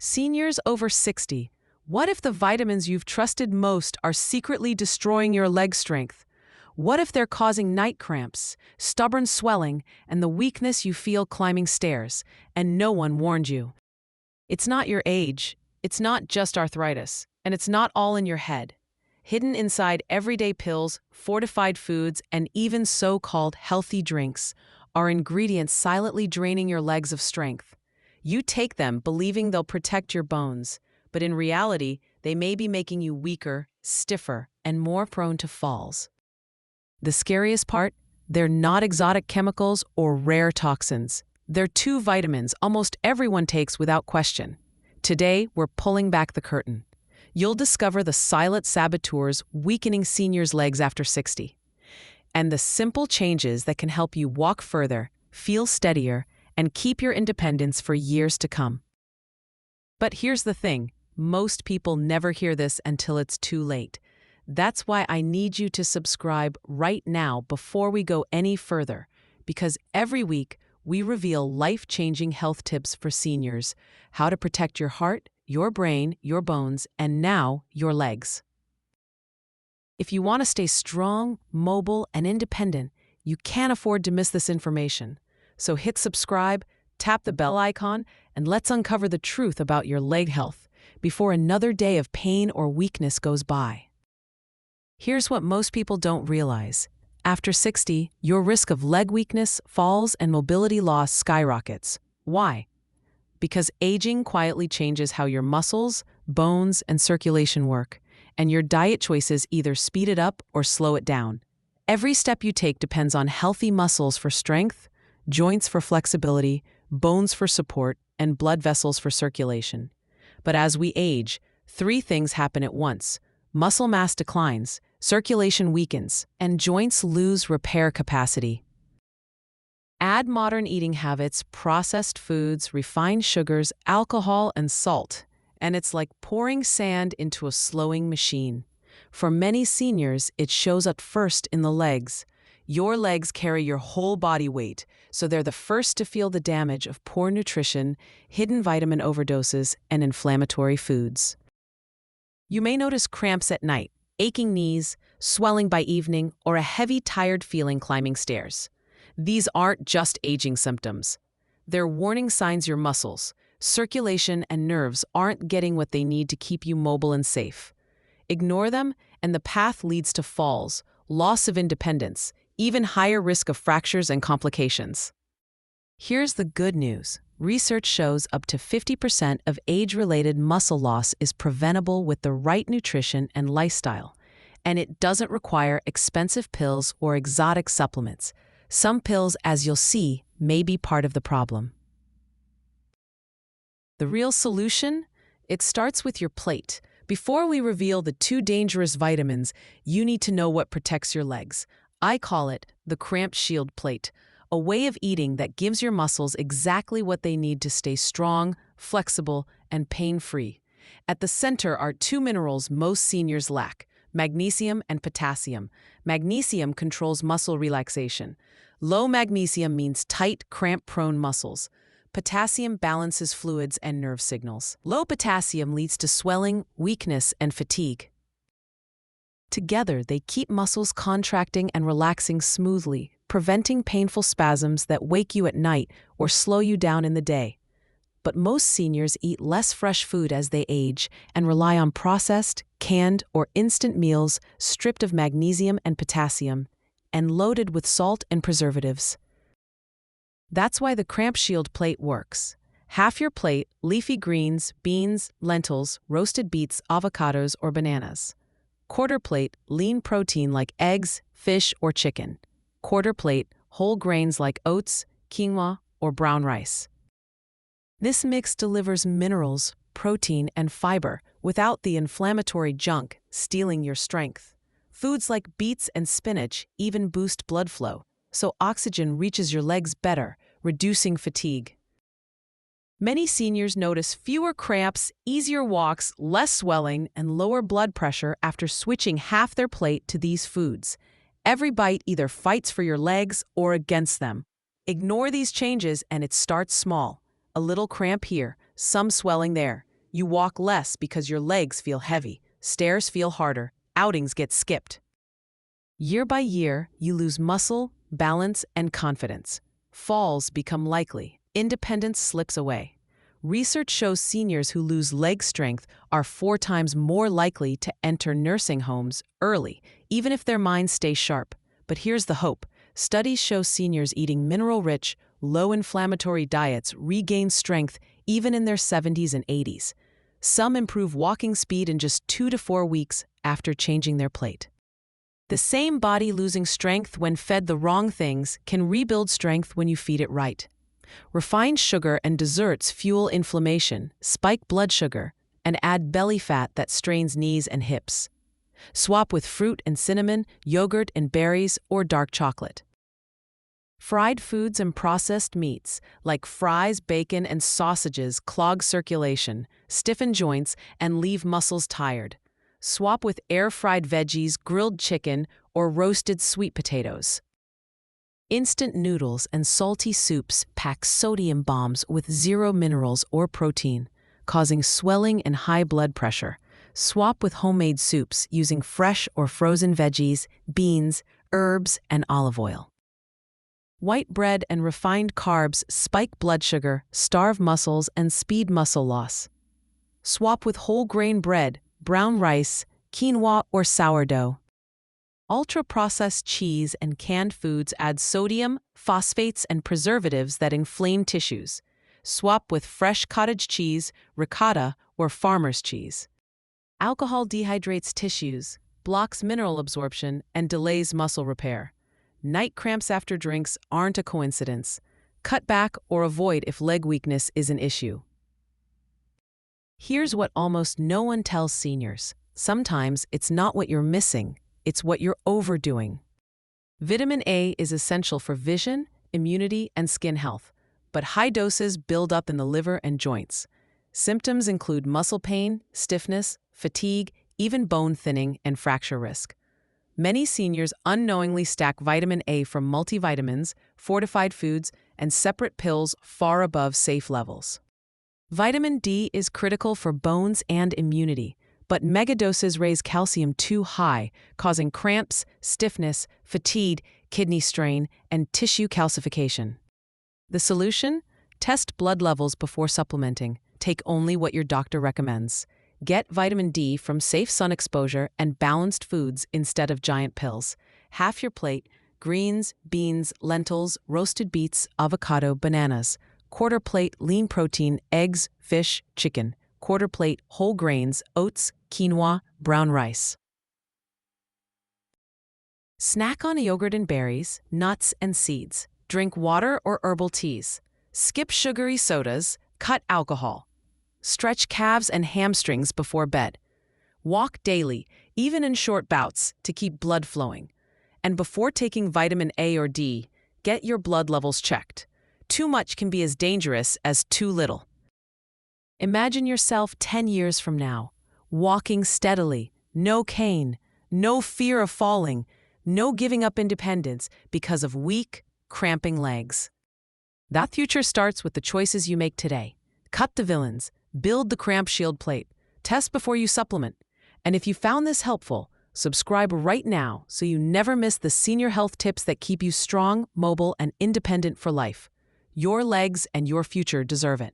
Seniors over 60, what if the vitamins you've trusted most are secretly destroying your leg strength? What if they're causing night cramps, stubborn swelling, and the weakness you feel climbing stairs, and no one warned you? It's not your age, it's not just arthritis, and it's not all in your head. Hidden inside everyday pills, fortified foods, and even so-called healthy drinks are ingredients silently draining your legs of strength. You take them believing they'll protect your bones, but in reality, they may be making you weaker, stiffer, and more prone to falls. The scariest part? They're not exotic chemicals or rare toxins. They're two vitamins almost everyone takes without question. Today, we're pulling back the curtain. You'll discover the silent saboteurs weakening seniors' legs after 60, and the simple changes that can help you walk further, feel steadier, and keep your independence for years to come. But here's the thing, most people never hear this until it's too late. That's why I need you to subscribe right now before we go any further, because every week we reveal life-changing health tips for seniors, how to protect your heart, your brain, your bones, and now your legs. If you want to stay strong, mobile, and independent, you can't afford to miss this information. So hit subscribe, tap the bell icon, and let's uncover the truth about your leg health before another day of pain or weakness goes by. Here's what most people don't realize. After 60, your risk of leg weakness, falls, and mobility loss skyrockets. Why? Because aging quietly changes how your muscles, bones, and circulation work, and your diet choices either speed it up or slow it down. Every step you take depends on healthy muscles for strength, joints for flexibility, bones for support, and blood vessels for circulation. But as we age, three things happen at once. Muscle mass declines, circulation weakens, and joints lose repair capacity. Add modern eating habits, processed foods, refined sugars, alcohol, and salt, and it's like pouring sand into a slowing machine. For many seniors, it shows up first in the legs. Your legs carry your whole body weight, so they're the first to feel the damage of poor nutrition, hidden vitamin overdoses, and inflammatory foods. You may notice cramps at night, aching knees, swelling by evening, or a heavy, tired feeling climbing stairs. These aren't just aging symptoms. They're warning signs your muscles, circulation, and nerves aren't getting what they need to keep you mobile and safe. Ignore them, and the path leads to falls, loss of independence, even higher risk of fractures and complications. Here's the good news. Research shows up to 50% of age-related muscle loss is preventable with the right nutrition and lifestyle, and it doesn't require expensive pills or exotic supplements. Some pills, as you'll see, may be part of the problem. The real solution? It starts with your plate. Before we reveal the two dangerous vitamins, you need to know what protects your legs. I call it the Cramps Shield Plate, a way of eating that gives your muscles exactly what they need to stay strong, flexible, and pain-free. At the center are two minerals most seniors lack: magnesium and potassium. Magnesium controls muscle relaxation. Low magnesium means tight, cramp-prone muscles. Potassium balances fluids and nerve signals. Low potassium leads to swelling, weakness, and fatigue. Together, they keep muscles contracting and relaxing smoothly, preventing painful spasms that wake you at night or slow you down in the day. But most seniors eat less fresh food as they age and rely on processed, canned, or instant meals stripped of magnesium and potassium and loaded with salt and preservatives. That's why the Cramp Shield Plate works. Half your plate, leafy greens, beans, lentils, roasted beets, avocados, or bananas. Quarter plate, lean protein like eggs, fish, or chicken. Quarter plate, whole grains like oats, quinoa, or brown rice. This mix delivers minerals, protein, and fiber without the inflammatory junk stealing your strength. Foods like beets and spinach even boost blood flow, so oxygen reaches your legs better, reducing fatigue. Many seniors notice fewer cramps, easier walks, less swelling, and lower blood pressure after switching half their plate to these foods. Every bite either fights for your legs or against them. Ignore these changes and it starts small. A little cramp here, some swelling there. You walk less because your legs feel heavy, stairs feel harder, outings get skipped. Year by year, you lose muscle, balance, and confidence. Falls become likely. Independence slips away. Research shows seniors who lose leg strength are 4 times more likely to enter nursing homes early, even if their minds stay sharp. But here's the hope. Studies show seniors eating mineral-rich, low-inflammatory diets regain strength even in their 70s and 80s. Some improve walking speed in just 2 to 4 weeks after changing their plate. The same body losing strength when fed the wrong things can rebuild strength when you feed it right. Refined sugar and desserts fuel inflammation, spike blood sugar, and add belly fat that strains knees and hips. Swap with fruit and cinnamon, yogurt and berries, or dark chocolate. Fried foods and processed meats, like fries, bacon, and sausages, clog circulation, stiffen joints, and leave muscles tired. Swap with air-fried veggies, grilled chicken, or roasted sweet potatoes. Instant noodles and salty soups pack sodium bombs with 0 minerals or protein, causing swelling and high blood pressure. Swap with homemade soups using fresh or frozen veggies, beans, herbs, and olive oil. White bread and refined carbs spike blood sugar, starve muscles, and speed muscle loss. Swap with whole grain bread, brown rice, quinoa, or sourdough. Ultra-processed cheese and canned foods add sodium, phosphates, and preservatives that inflame tissues. Swap with fresh cottage cheese, ricotta, or farmer's cheese. Alcohol dehydrates tissues, blocks mineral absorption, and delays muscle repair. Night cramps after drinks aren't a coincidence. Cut back or avoid if leg weakness is an issue. Here's what almost no one tells seniors. Sometimes it's not what you're missing, it's what you're overdoing. Vitamin A is essential for vision, immunity, and skin health, but high doses build up in the liver and joints. Symptoms include muscle pain, stiffness, fatigue, even bone thinning, and fracture risk. Many seniors unknowingly stack vitamin A from multivitamins, fortified foods, and separate pills far above safe levels. Vitamin D is critical for bones and immunity, but megadoses raise calcium too high, causing cramps, stiffness, fatigue, kidney strain, and tissue calcification. The solution? Test blood levels before supplementing. Take only what your doctor recommends. Get vitamin D from safe sun exposure and balanced foods instead of giant pills. Half your plate: greens, beans, lentils, roasted beets, avocado, bananas. Quarter plate: lean protein, eggs, fish, chicken. Quarter plate: whole grains, oats, quinoa, brown rice. Snack on yogurt and berries, nuts and seeds. Drink water or herbal teas. Skip sugary sodas, cut alcohol. Stretch calves and hamstrings before bed. Walk daily, even in short bouts, to keep blood flowing. And before taking vitamin A or D, get your blood levels checked. Too much can be as dangerous as too little. Imagine yourself 10 years from now, walking steadily, no cane, no fear of falling, no giving up independence because of weak, cramping legs. That future starts with the choices you make today. Cut the villains. Build the Cramp Shield plate. Test before you supplement. And if you found this helpful, subscribe right now so you never miss the senior health tips that keep you strong, mobile, and independent for life. Your legs and your future deserve it.